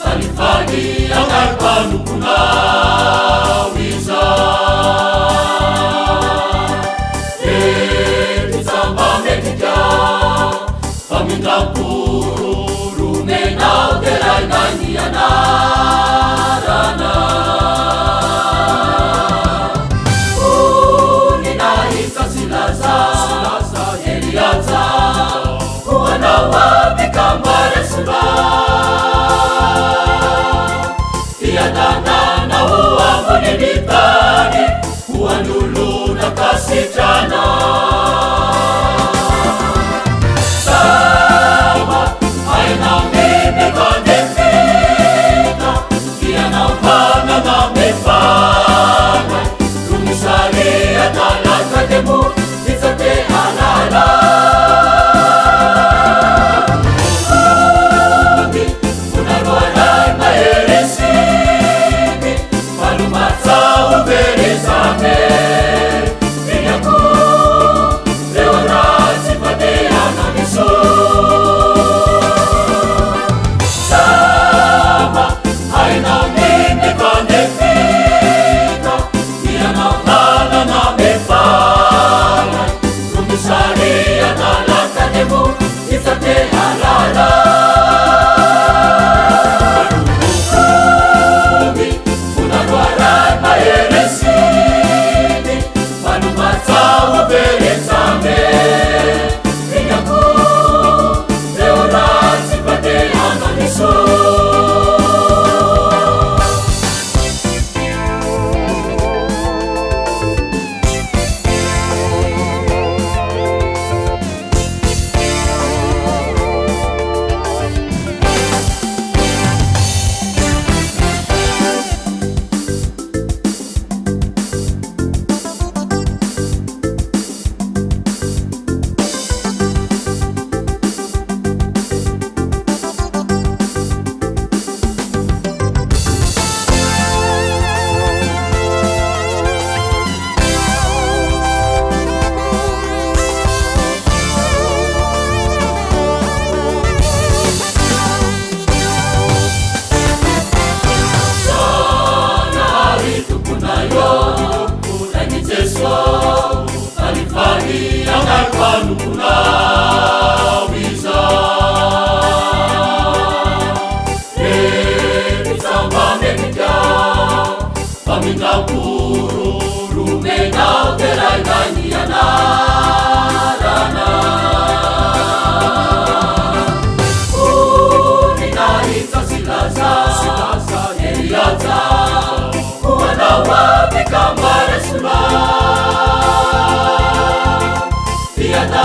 Falifali angai panukuna wiza Tisamba metika Pamindampuru Rumenau terai naniana rana Uninaita silaza Eliaza Kuanawa Bikamare sura Tiadana na uwa munilitani Kuandulu na kasichana Sama aina mimi kandefika Tiana mpana na mefana Rumisari atalaka demu Itzate alala Falifali angai panukuna wiza Tisamba metika Pamindampuru Rumenau terai naniana rana Uninaita silaza Eliaza Kuanawa Bikamare sura Tiada